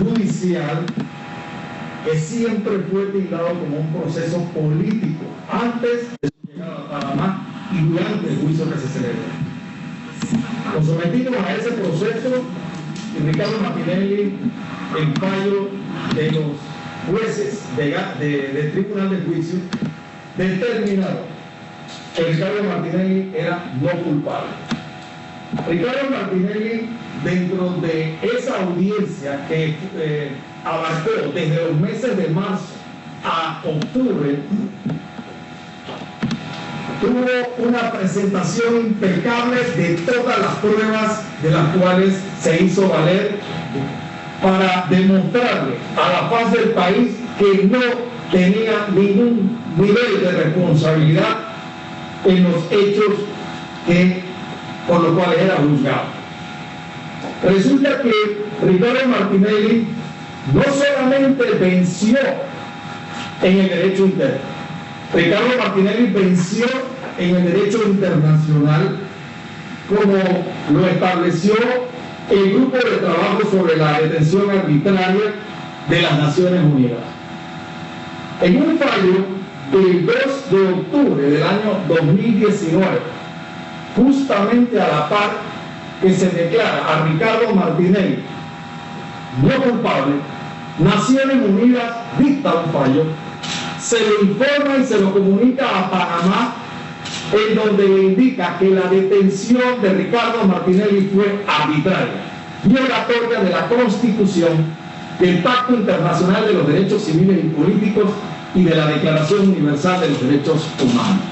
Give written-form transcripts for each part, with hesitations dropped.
judicial que siempre fue tildado como un proceso político antes de su llegada a Panamá y durante el juicio que se celebró. Nos sometimos a ese proceso y Ricardo Martinelli, en fallo de los jueces del Tribunal de Juicio, determinaron que Ricardo Martinelli era no culpable. Ricardo Martinelli, dentro de esa audiencia que abarcó desde los meses de marzo a octubre, tuvo una presentación impecable de todas las pruebas de las cuales se hizo valer para demostrarle a la faz del país que no tenía ningún nivel de responsabilidad en los hechos por los cuales era juzgado. Resulta que Ricardo Martinelli no solamente venció en el derecho interno, Ricardo Martinelli venció en el derecho internacional, como lo estableció el Grupo de Trabajo sobre la Detención Arbitraria de las Naciones Unidas. En un fallo del 2 de octubre del año 2019, justamente a la par que se declara a Ricardo Martinelli no culpable, Naciones Unidas dicta un fallo, se le informa y se lo comunica a Panamá, en donde le indica que la detención de Ricardo Martinelli fue arbitraria, violatoria de la Constitución, del Pacto Internacional de los Derechos Civiles y Políticos y de la Declaración Universal de los Derechos Humanos.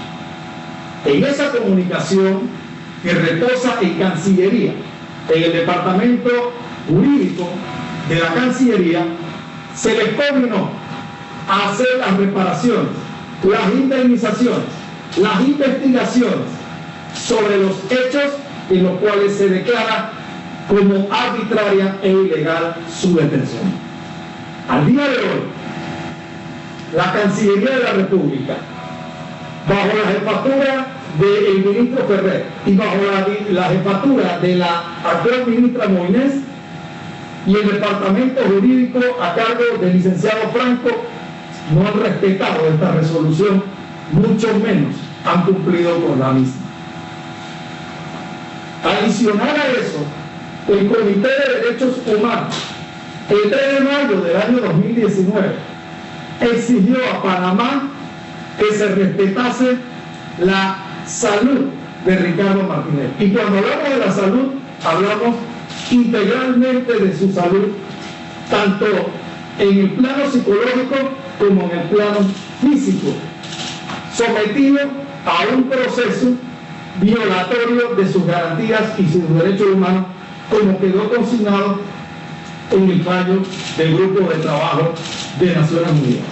En esa comunicación, que reposa en Cancillería, en el Departamento Jurídico de la Cancillería, se les coordinó a hacer las reparaciones, las indemnizaciones, las investigaciones sobre los hechos en los cuales se declara como arbitraria e ilegal su detención. Al día de hoy, la Cancillería de la República, bajo la jefatura del ministro Ferrer y bajo la jefatura de la actual ministra Moines y el departamento jurídico a cargo del licenciado Franco, no han respetado esta resolución, mucho menos han cumplido con la misma. Adicional a eso, el Comité de Derechos Humanos, el 3 de mayo del año 2019, exigió a Panamá que se respetase la salud de Ricardo Martinelli. Y cuando hablamos de la salud, hablamos integralmente de su salud, tanto en el plano psicológico como en el plano físico, sometido a un proceso violatorio de sus garantías y sus derechos humanos, como quedó consignado en el fallo del Grupo de Trabajo de Naciones Unidas.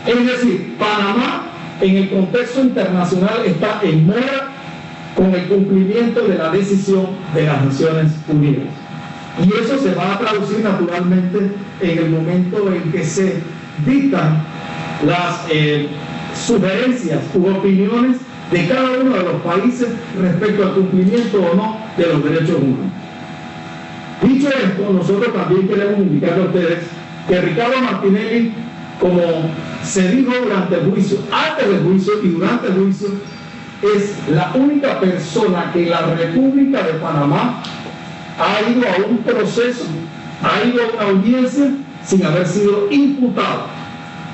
Es decir, Panamá en el contexto internacional está en mora con el cumplimiento de la decisión de las Naciones Unidas. Y eso se va a traducir naturalmente en el momento en que se dictan las sugerencias u opiniones de cada uno de los países respecto al cumplimiento o no de los derechos humanos. Dicho esto, nosotros también queremos indicarle a ustedes que Ricardo Martinelli, como se dijo durante el juicio, antes del juicio y durante el juicio, es la única persona que la República de Panamá ha ido a un proceso, ha ido a una audiencia sin haber sido imputado.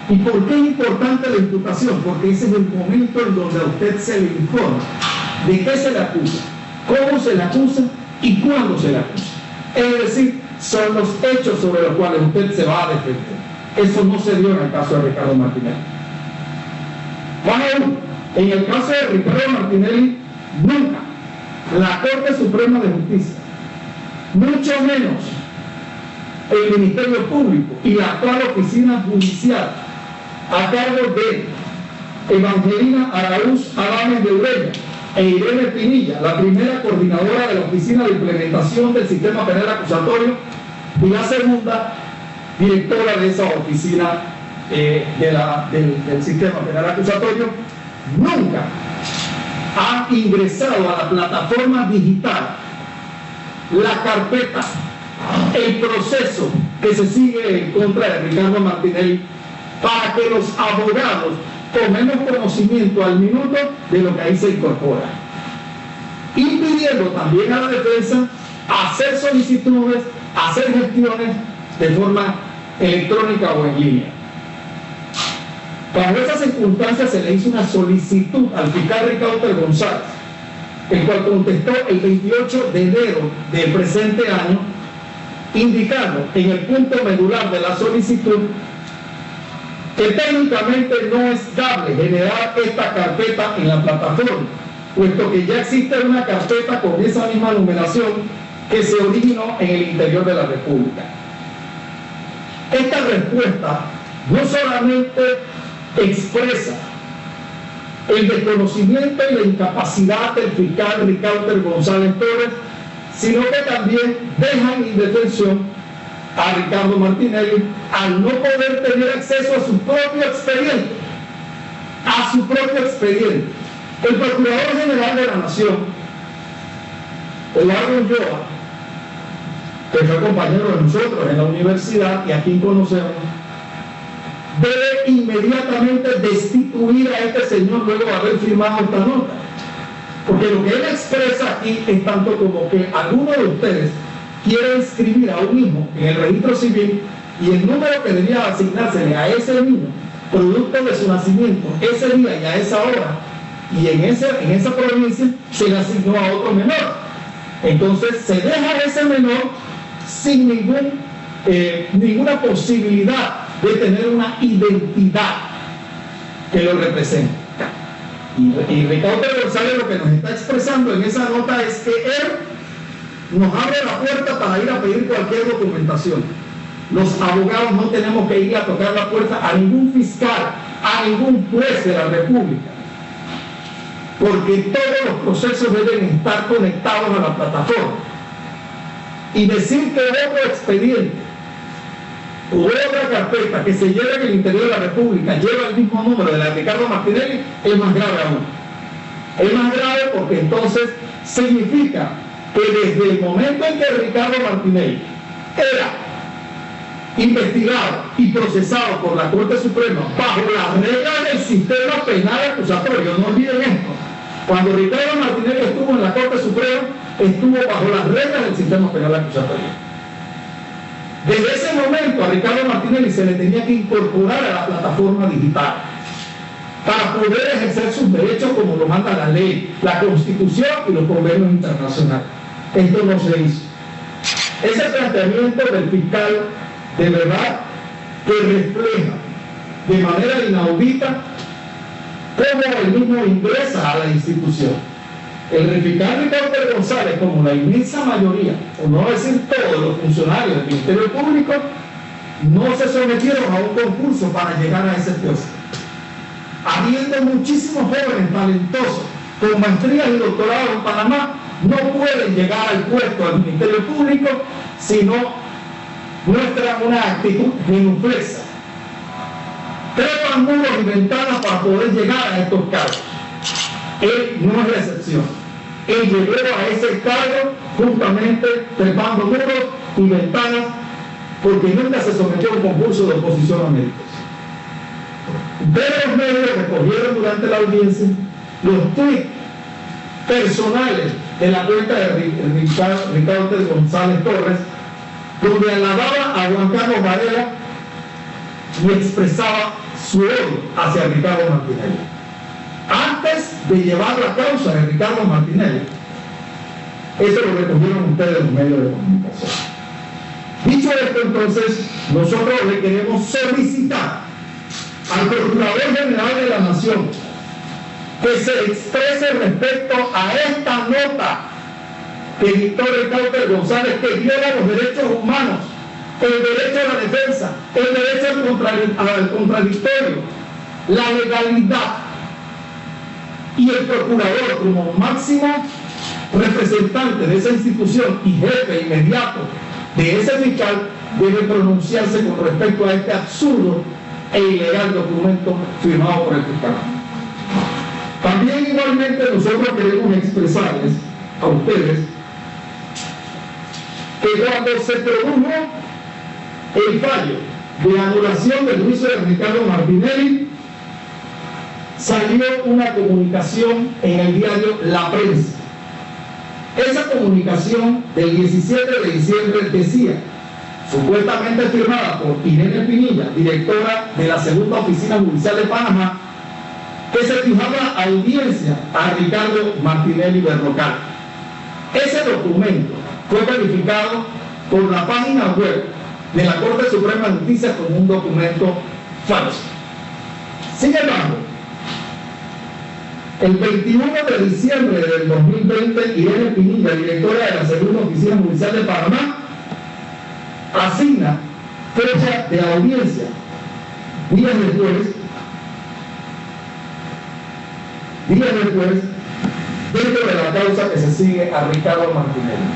¿Y por qué es importante la imputación? Porque ese es el momento en donde a usted se le informa de qué se le acusa, cómo se le acusa y cuándo se le acusa. Es decir, son los hechos sobre los cuales usted se va a defender. Eso no se dio en el caso de Ricardo Martinelli. Más aún, en el caso de Ricardo Martinelli, nunca la Corte Suprema de Justicia, mucho menos el Ministerio Público y la actual oficina judicial a cargo de Evangelina Araúz Adames de Ureña e Irene Pinilla, la primera coordinadora de la Oficina de Implementación del Sistema Penal Acusatorio y la segunda directora de esa oficina del Sistema Penal Acusatorio, nunca ha ingresado a la plataforma digital la carpeta el proceso que se sigue en contra de Ricardo Martinelli para que los abogados tomemos conocimiento al minuto de lo que ahí se incorpora, impidiendo también a la defensa hacer solicitudes, hacer gestiones de forma electrónica o en línea. Bajo esas circunstancias se le hizo una solicitud al fiscal Ricaurte González, el cual contestó el 28 de enero del presente año, indicando en el punto medular de la solicitud que técnicamente no es dable generar esta carpeta en la plataforma, puesto que ya existe una carpeta con esa misma numeración que se originó en el interior de la República. Esta respuesta no solamente expresa el desconocimiento y la incapacidad del fiscal Ricaurte González Torres, sino que también deja en indefensión a Ricardo Martinelli al no poder tener acceso a su propio expediente. El Procurador General de la Nación, Eduardo Ulloa, que fue compañero de nosotros en la universidad y a quien conocemos, debe inmediatamente destituir a este señor luego de haber firmado esta nota. Porque lo que él expresa aquí es tanto como que alguno de ustedes quiere inscribir a un hijo en el registro civil y el número que debía asignársele a ese niño, producto de su nacimiento, ese día y a esa hora, y en esa provincia se le asignó a otro menor. Entonces se deja a ese menor sin ninguna posibilidad de tener una identidad que lo represente. Y Ricaurte González lo que nos está expresando en esa nota es que él nos abre la puerta para ir a pedir cualquier documentación. Los abogados no tenemos que ir a tocar la puerta a ningún fiscal, a ningún juez de la República, porque todos los procesos deben estar conectados a la plataforma. Y decir que otro expediente o otra carpeta que se lleve en el interior de la República lleva el mismo número de la de Ricardo Martinelli es más grave aún. Es más grave porque entonces significa que desde el momento en que Ricardo Martinelli era investigado y procesado por la Corte Suprema bajo las reglas del sistema penal acusatorio, no olviden esto, cuando Ricardo Martinelli estuvo en la Corte Suprema, estuvo bajo las reglas del sistema penal acusatorio. Desde ese momento a Ricardo Martinelli se le tenía que incorporar a la plataforma digital para poder ejercer sus derechos como lo manda la ley, la Constitución y los convenios internacionales. Esto no se hizo. Ese planteamiento del fiscal de verdad que refleja de manera inaudita cómo él mismo ingresa a la institución. El fiscal Ricaurte González, como la inmensa mayoría, o no decir todos los funcionarios del Ministerio Público, no se sometieron a un concurso para llegar a ese puesto. Habiendo muchísimos jóvenes talentosos con maestrías y doctorados en Panamá, no pueden llegar al puesto del Ministerio Público si no muestran una actitud genuflexa. Trepan muros y ventanas para poder llegar a estos cargos. Él no es la excepción. Él llegó a ese cargo justamente trepando muros y ventanas porque nunca se sometió a un concurso de oposición a méritos. De los medios recogieron durante la audiencia los tweets personales de la cuenta de Ricaurte González Torres, donde alababa a Juan Carlos Varela y expresaba su odio hacia Ricardo Martinelli. Antes de llevar la causa de Ricardo Martinelli, eso lo recogieron ustedes en los medios de comunicación. Dicho esto, entonces, nosotros le queremos solicitar al Procurador General de la Nación que se exprese respecto a esta nota que dictó Ricaurte González, que viola los derechos humanos, el derecho a la defensa, el derecho al contradictorio, la legalidad. Y el procurador, como máximo representante de esa institución y jefe inmediato de ese fiscal, debe pronunciarse con respecto a este absurdo e ilegal documento firmado por el fiscal. También igualmente nosotros queremos expresarles a ustedes que cuando se produjo el fallo de anulación del juicio de Ricardo Martinelli, salió una comunicación en el diario La Prensa. Esa comunicación del 17 de diciembre decía, supuestamente firmada por Irene Pinilla, directora de la Segunda Oficina Judicial de Panamá, que se fijaba audiencia a Ricardo Martinelli Berrocal. Ese documento fue verificado por la página web de la Corte Suprema de Justicia como un documento falso. Sin embargo, el 21 de diciembre del 2020, Irene Pinilla, directora de la Segunda Oficina Judicial de Panamá, asigna fecha de audiencia días después, dentro de la causa que se sigue a Ricardo Martinelli.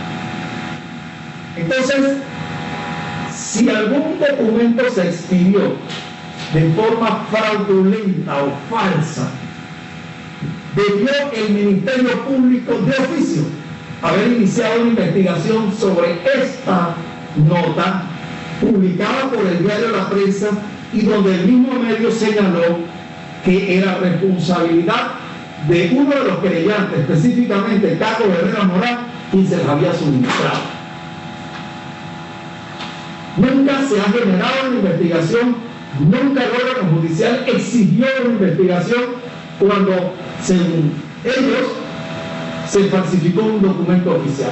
Entonces, si algún documento se expidió de forma fraudulenta o falsa, debió el Ministerio Público de oficio haber iniciado una investigación sobre esta nota publicada por el diario La Prensa y donde el mismo medio señaló que era responsabilidad de uno de los querellantes, específicamente Carlos Herrera Morán, quien se les había suministrado. Nunca se ha generado una investigación, nunca el órgano judicial exigió una investigación cuando, según ellos, se falsificó un documento oficial.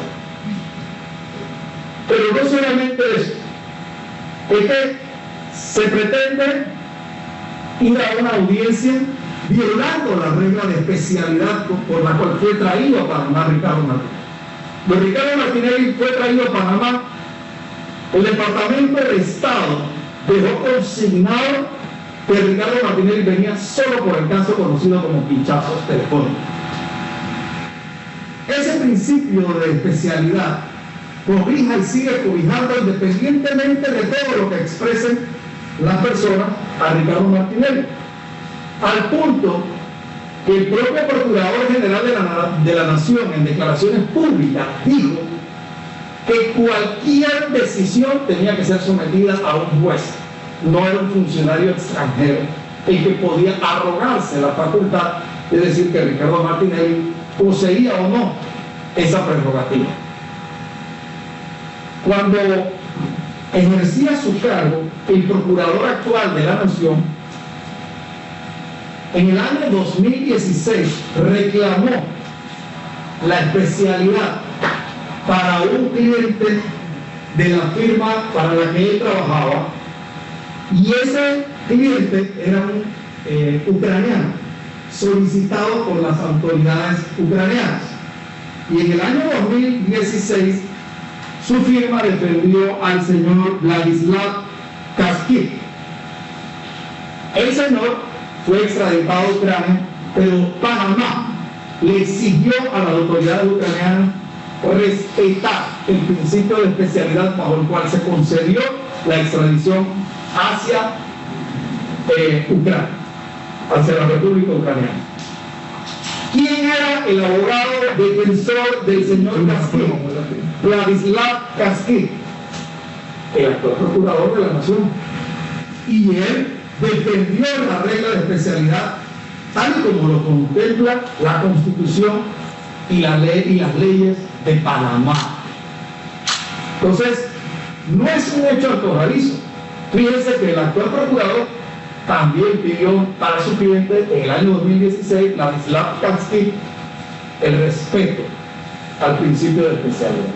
Pero no solamente eso, es que se pretende ir a una audiencia violando la regla de especialidad por la cual fue traído a Panamá Ricardo Martinelli. Cuando Ricardo Martinelli fue traído a Panamá, el Departamento de Estado dejó consignado que Ricardo Martinelli venía solo por el caso conocido como pinchazos telefónicos. Ese principio de especialidad cobija y sigue cobijando independientemente de todo lo que expresen las personas a Ricardo Martinelli, al punto que el propio Procurador General de la Nación en declaraciones públicas dijo que cualquier decisión tenía que ser sometida a un juez, no era un funcionario extranjero el que podía arrogarse la facultad de decir que Ricardo Martinelli poseía o no esa prerrogativa. Cuando ejercía su cargo, el procurador actual de la Nación, en el año 2016 reclamó la especialidad para un cliente de la firma para la que él trabajaba, y ese cliente era un ucraniano solicitado por las autoridades ucranianas, y en el año 2016 su firma defendió al señor Vladislav Kaskit. El señor fue extraditado a Ucrania, pero Panamá le exigió a las autoridades ucranianas respetar el principio de especialidad bajo el cual se concedió la extradición hacia Ucrania, hacia la República Ucraniana. ¿Quién era el abogado defensor del señor Kaskit? Vladislav Kaskit, el actual procurador de la Nación. Y él defendió la regla de especialidad tal como lo contempla la Constitución y las leyes de Panamá. Entonces, no es un hecho antojadizo. Fíjense que el actual procurador también pidió para su cliente en el año 2016, Vladislav Kaskit, el respeto al principio de especialidad.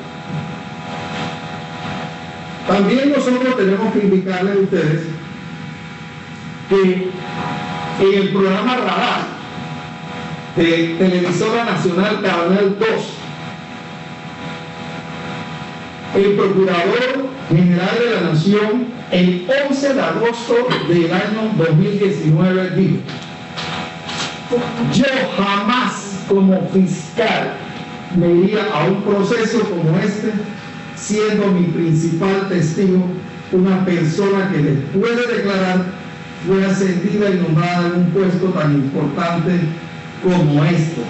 También nosotros tenemos que indicarles a ustedes que en el programa Radar de Televisora Nacional Canal 2, el Procurador General de la Nación, el 11 de agosto del año 2019 dijo: yo jamás como fiscal me iría a un proceso como este, siendo mi principal testigo una persona que después de declarar fue ascendida y nombrada en un puesto tan importante como esto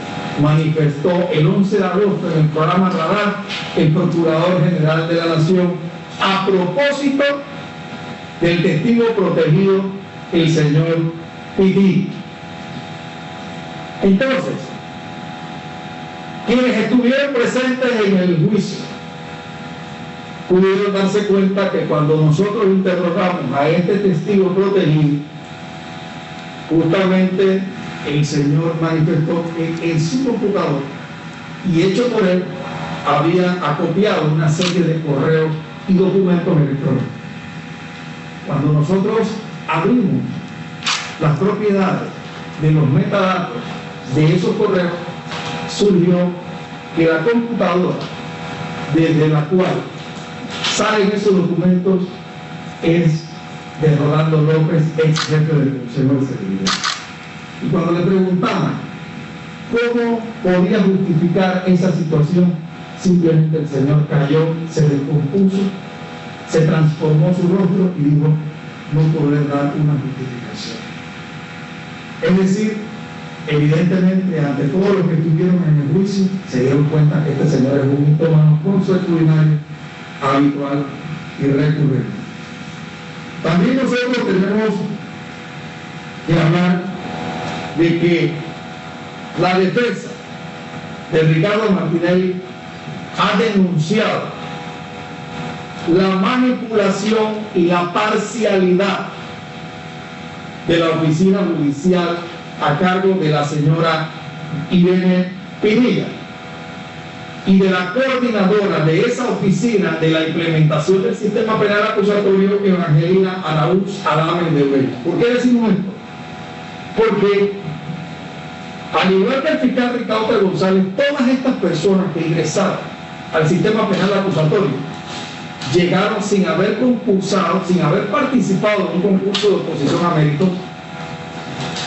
manifestó el 11 de agosto en el programa Radar el Procurador General de la Nación a propósito del testigo protegido, el señor Piti. Entonces, quienes estuvieron presentes en el juicio pudieron darse cuenta que cuando nosotros interrogamos a este testigo protegido, justamente el señor manifestó que en su computador y hecho por él había acopiado una serie de correos y documentos electrónicos. Cuando nosotros abrimos las propiedades de los metadatos de esos correos, surgió que la computadora desde la cual salen esos documentos es de Rolando López, ex jefe del Consejo de Seguridad. Y cuando le preguntaban cómo podía justificar esa situación, simplemente el señor cayó, se descompuso, se transformó su rostro y dijo no poder dar una justificación. Es decir, evidentemente ante todos los que estuvieron en el juicio se dieron cuenta que este señor es un mitómano consuetudinario habitual y recurrente. También nosotros tenemos que hablar de que la defensa de Ricardo Martinelli ha denunciado la manipulación y la parcialidad de la oficina judicial a cargo de la señora Irene Pinilla y de la coordinadora de esa oficina de la implementación del sistema penal acusatorio, Evangelina Araúz Adames de Ureña. ¿Por qué decimos esto? Porque al igual que el fiscal Ricardo González, todas estas personas que ingresaron al sistema penal acusatorio llegaron sin haber concursado, sin haber participado en un concurso de oposición a méritos,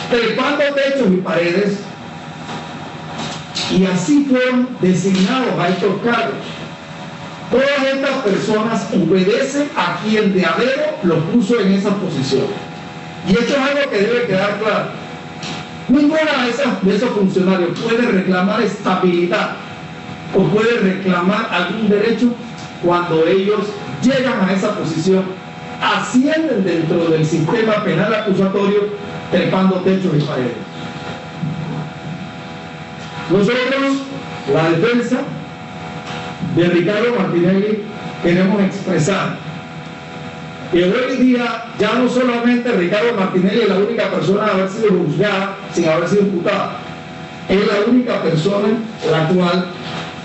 trepando techos y paredes, y así fueron designados a estos cargos. Todas estas personas obedecen a quien de adero los puso en esa posición. Y esto es algo que debe quedar claro. Ninguna de esos funcionarios puede reclamar estabilidad o puede reclamar algún derecho cuando ellos llegan a esa posición, ascienden dentro del sistema penal acusatorio, trepando techos y paredes. Nosotros, la defensa de Ricardo Martinelli, queremos expresar que hoy día ya no solamente Ricardo Martinelli es la única persona a haber sido juzgada sin haber sido imputada, es la única persona la cual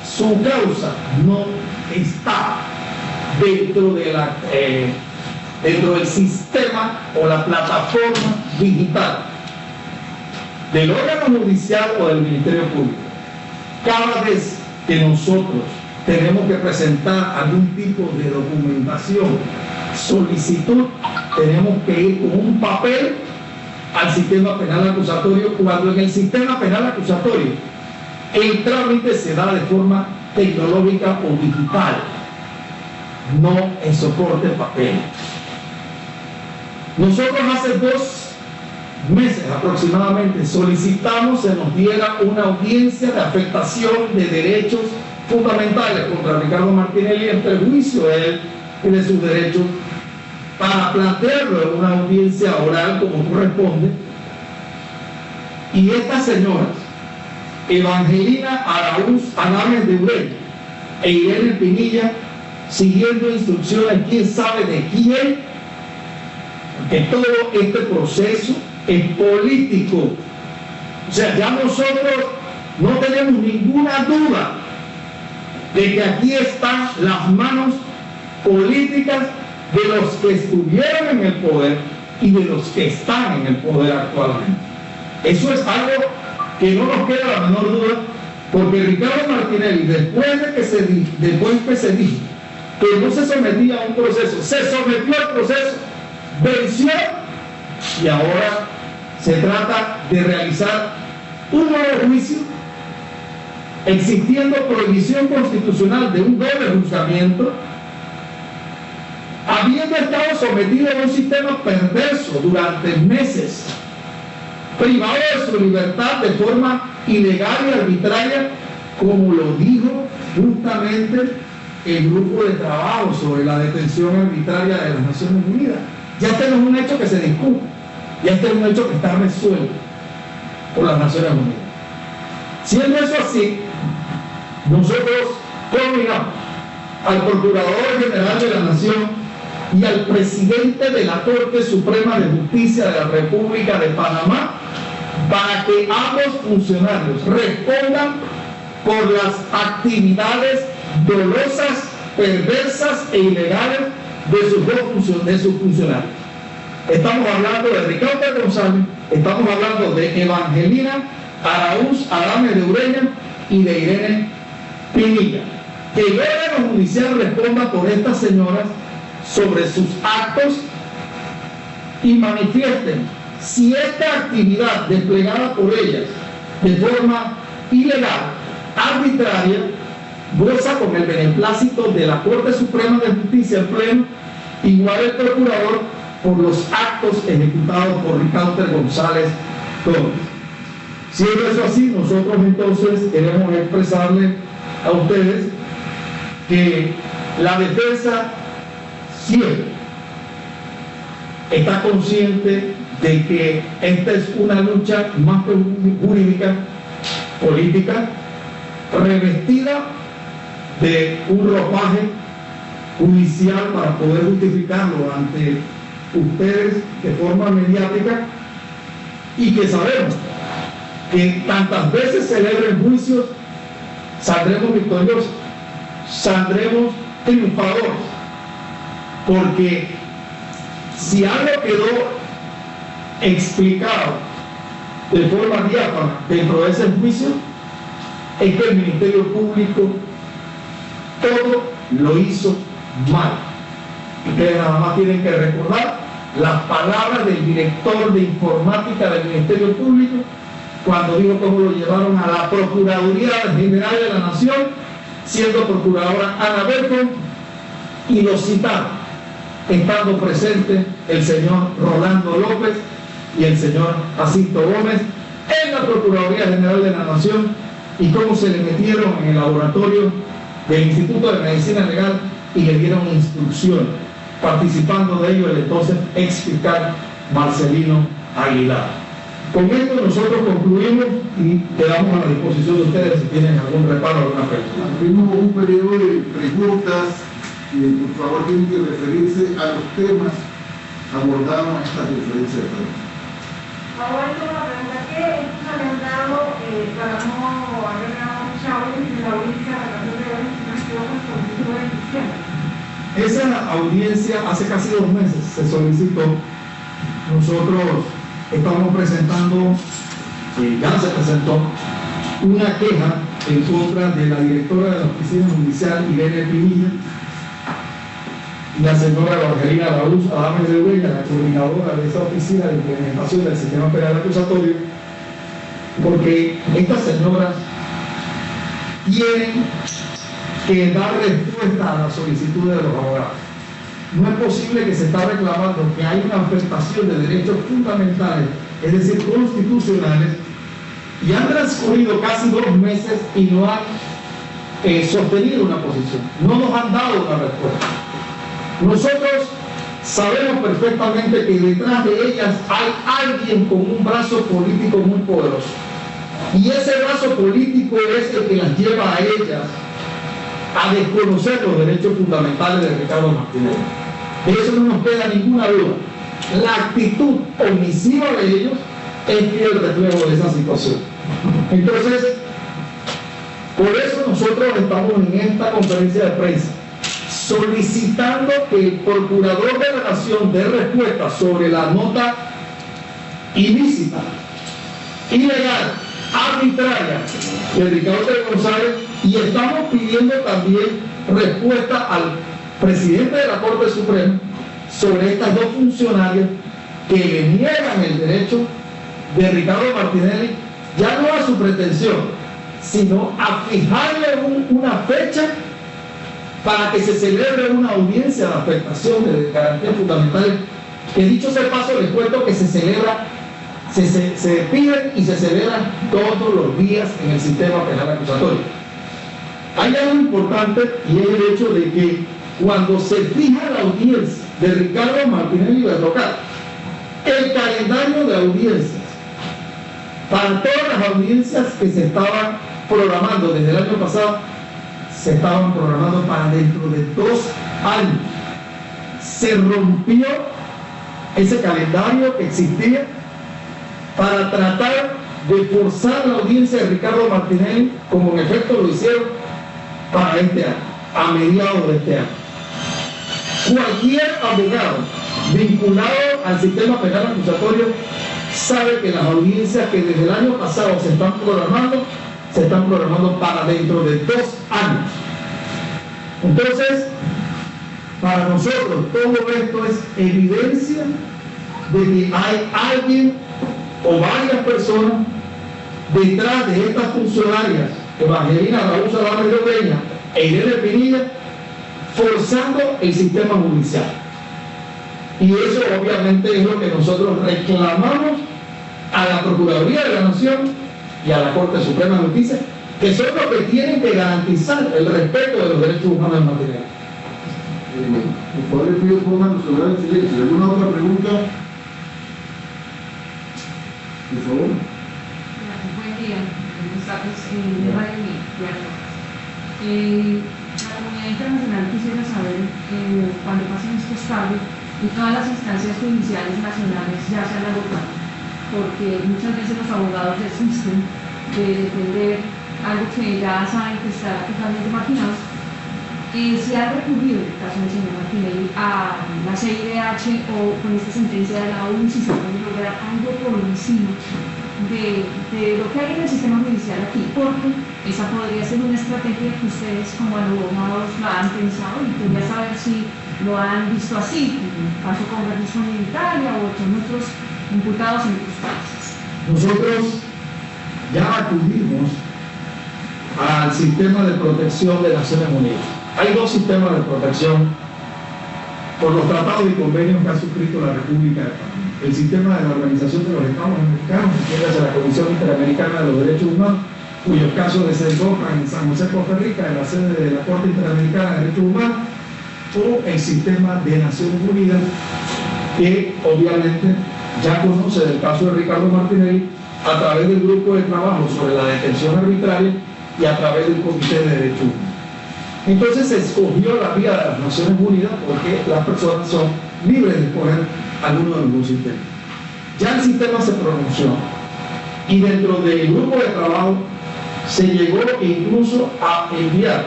su causa no está dentro del sistema o la plataforma digital del órgano judicial o del Ministerio Público. Cada vez que nosotros tenemos que presentar algún tipo de documentación, solicitud, tenemos que ir con un papel al sistema penal acusatorio, cuando en el sistema penal acusatorio el trámite se da de forma tecnológica o digital, no en soporte papel. Nosotros hace 2 meses aproximadamente solicitamos se nos diera una audiencia de afectación de derechos fundamentales contra Ricardo Martinelli entre el juicio de él y de sus derechos, para plantearlo en una audiencia oral como corresponde. Y estas señoras, Evangelina Araúz Adames de Ureña e Irene Pinilla, siguiendo instrucciones quién sabe de quién, que todo este proceso es político. O sea, ya nosotros no tenemos ninguna duda de que aquí están las manos políticas de los que estuvieron en el poder y de los que están en el poder actualmente. Eso es algo que no nos queda la menor duda, porque Ricardo Martinelli, después que se dijo que no se sometía a un proceso, se sometió al proceso, venció, y ahora se trata de realizar un nuevo juicio, existiendo prohibición constitucional de un doble juzgamiento, habiendo estado sometido a un sistema perverso durante meses, privados de su libertad de forma ilegal y arbitraria, como lo dijo justamente el grupo de trabajo sobre la detención arbitraria de las Naciones Unidas. Ya este no es un hecho que se discute, ya este es un hecho que está resuelto por las Naciones Unidas. Siendo eso así, nosotros coordinamos al Procurador General de la Nación y al presidente de la Corte Suprema de Justicia de la República de Panamá para que ambos funcionarios respondan por las actividades dolosas, perversas e ilegales de sus funcionarios. Estamos hablando de Ricardo González, estamos hablando de Evangelina Araúz Adame de Ureña y de Irene Pinilla. Que el órgano judicial responda por estas señoras sobre sus actos y manifiesten si esta actividad desplegada por ellas de forma ilegal, arbitraria, goza con el beneplácito de la Corte Suprema de Justicia en pleno, igual el procurador por los actos ejecutados por Ricardo González Gómez. Siendo eso así, nosotros entonces queremos expresarle a ustedes que la defensa siempre está consciente de que esta es una lucha más jurídica, política, revestida de un ropaje judicial para poder justificarlo ante ustedes de forma mediática, y que sabemos que tantas veces celebren juicios, saldremos victoriosos, saldremos triunfadores, porque si algo quedó explicado de forma diáfana dentro de ese juicio, es que el Ministerio Público todo lo hizo mal. Ustedes nada más tienen que recordar las palabras del director de informática del Ministerio Público cuando dijo cómo lo llevaron a la Procuraduría General de la Nación, siendo procuradora Ana Berton, y lo citaron, estando presente el señor Rolando López y el señor Jacinto Gómez en la Procuraduría General de la Nación, y cómo se le metieron en el laboratorio del Instituto de Medicina Legal y le dieron instrucciones, participando de ello el entonces exfiscal Marcelino Aguilar. Con esto nosotros concluimos y quedamos a la disposición de ustedes si tienen algún reparo o alguna pregunta. Abrimos un periodo de preguntas y por favor tienen que referirse a los temas abordados en esta conferencia de prensa. Ahora tengo una pregunta: ¿qué excusa le han dado para no haber ganado mucha audiencia en la audiencia de la Corte de diciembre? Esa audiencia hace casi 2 meses se solicitó. Nosotros estamos presentando, ya se presentó, una queja en contra de la directora de la Oficina Judicial, Irene Pinilla, y la señora Evangelina Araúz Adame de Ureña, la coordinadora de esa oficina de implementación del sistema penal acusatorio, porque estas señoras tienen que dar respuesta a la solicitud de los abogados. No es posible que se está reclamando que hay una afectación de derechos fundamentales, es decir, constitucionales, y han transcurrido casi 2 meses y no han sostenido una posición, no nos han dado una respuesta. Nosotros sabemos perfectamente que detrás de ellas hay alguien con un brazo político muy poderoso, y ese brazo político es el que las lleva a ellas a desconocer los derechos fundamentales de Ricardo Martinelli. De eso no nos queda ninguna duda. La actitud omisiva de ellos es el reflejo de esa situación. Entonces, por eso nosotros estamos en esta conferencia de prensa solicitando que el Procurador de la Nación dé respuesta sobre la nota ilícita, ilegal, arbitraria de Ricardo González, y estamos pidiendo también respuesta al presidente de la Corte Suprema sobre estas 2 funcionarias que le niegan el derecho de Ricardo Martinelli, ya no a su pretensión, sino a fijarle una fecha para que se celebre una audiencia de afectación de garantías fundamentales, que dicho sea de paso les cuento que se celebra se piden y se celebran todos los días en el sistema penal acusatorio. Hay algo importante y es el hecho de que cuando se fija la audiencia de Ricardo Martinelli Berrocal, el calendario de audiencias para todas las audiencias que se estaban programando desde el año pasado, se estaban programando para dentro de 2 años. Se rompió ese calendario que existía para tratar de forzar la audiencia de Ricardo Martinelli, como en efecto lo hicieron, para este año, a mediados de este año. Cualquier abogado vinculado al sistema penal acusatorio sabe que las audiencias que desde el año pasado se están programando para dentro de 2 años. Entonces, para nosotros todo esto es evidencia de que hay alguien o varias personas detrás de estas funcionarias, Evangelina Raúl Salamanca de Oreña e Irene Pinilla, forzando el sistema judicial. Y eso obviamente es lo que nosotros reclamamos a la Procuraduría de la Nación y a la Corte Suprema de Justicia, que son los que tienen que garantizar el respeto de los derechos humanos del material. Por favor, les pido pongan los celulares en silencio. ¿Alguna otra pregunta? Por favor. Buen día, Gustavo, de Radio La comunidad internacional quisiera saber, cuando pasen estos cambios, y todas las instancias judiciales nacionales ya se han agotado, porque muchas veces los abogados desisten de defender algo que ya saben que está totalmente marginado. Se ha recurrido, en el caso del señor Martinelli, a la CIDH o con esta sentencia de la ONU, si se puede lograr algo por encima de lo que hay en el sistema judicial aquí, porque esa podría ser una estrategia que ustedes como abogados la han pensado, y quería saber si lo han visto así, en el caso con Berlusconi en Italia o otros nuestros imputados en otros países. Nosotros ya acudimos al sistema de protección de Naciones Unidas. Hay 2 sistemas de protección por los tratados y convenios que ha suscrito la República de Panamá. El sistema de la Organización de los Estados Americanos, que es la Comisión Interamericana de los Derechos Humanos, cuyos casos se desembocan en San José, Costa Rica, en la sede de la Corte Interamericana de Derechos Humanos, o el sistema de Naciones Unidas, que obviamente ya conoce del caso de Ricardo Martinelli a través del grupo de trabajo sobre la detención arbitraria y a través del Comité de Derechos Humanos. Entonces se escogió la vía de las Naciones Unidas porque las personas son libres de escoger alguno de los 2 sistemas. Ya el sistema se pronunció y dentro del grupo de trabajo se llegó incluso a enviar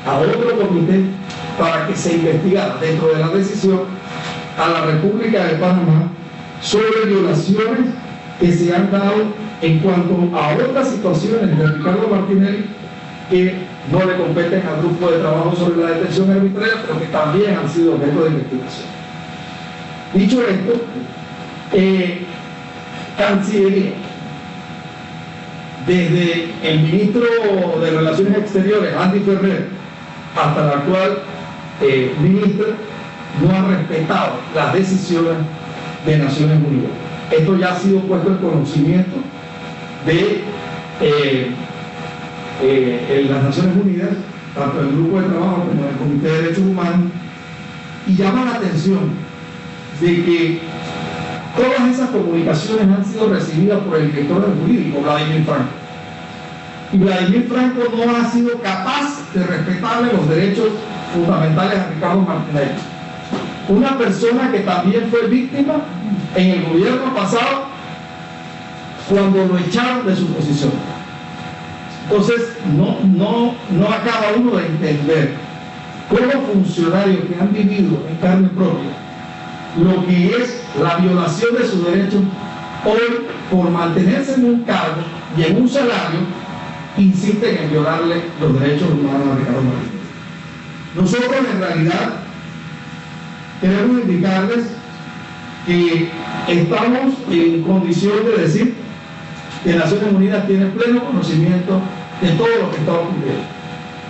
a otro comité para que se investigara dentro de la decisión a la República de Panamá sobre violaciones que se han dado en cuanto a otras situaciones de Ricardo Martinelli que no le competen al grupo de trabajo sobre la detención arbitraria, pero que también han sido objeto de investigación. Dicho esto, Cancillería, desde el ministro de Relaciones Exteriores, Andy Ferrer, hasta la actual ministra, no ha respetado las decisiones de Naciones Unidas. Esto ya ha sido puesto en conocimiento de las Naciones Unidas, tanto el grupo de trabajo como el Comité de Derechos Humanos, y llama la atención de que todas esas comunicaciones han sido recibidas por el director del jurídico, Vladimir Franco. Y Vladimir Franco no ha sido capaz de respetarle los derechos fundamentales a Ricardo Martinelli. Una persona que también fue víctima en el gobierno pasado cuando lo echaron de su posición. Entonces, no acaba uno de entender cómo funcionarios que han vivido en carne propia lo que es la violación de sus derechos, hoy por mantenerse en un cargo y en un salario, insisten en violarle los derechos humanos a Ricardo Martinelli. Nosotros en realidad queremos indicarles que estamos en condición de decir que Naciones Unidas tiene pleno conocimiento de todo lo que está ocurriendo.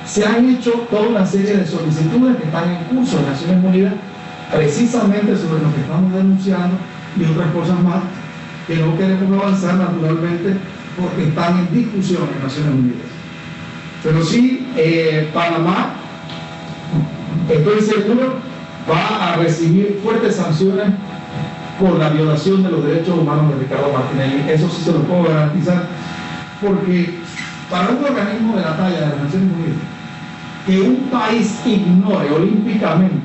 Se han hecho toda una serie de solicitudes que están en curso en Naciones Unidas precisamente sobre lo que estamos denunciando y otras cosas más, que no queremos avanzar naturalmente porque están en discusión en Naciones Unidas. Pero sí, Panamá, estoy seguro, va a recibir fuertes sanciones por la violación de los derechos humanos de Ricardo Martinelli. Eso sí se lo puedo garantizar, porque para un organismo de la talla de las Naciones Unidas, que un país ignore olímpicamente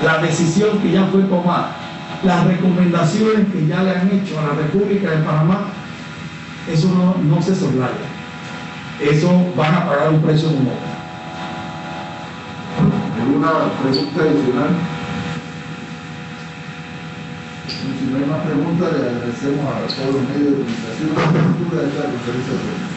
la decisión que ya fue tomada, las recomendaciones que ya le han hecho a la República de Panamá, eso no se soslaya. Eso van a pagar un precio muy alto. ¿Alguna pregunta adicional? Si no hay más preguntas, le agradecemos a todos los medios de comunicación la cobertura de esta conferencia de prensa.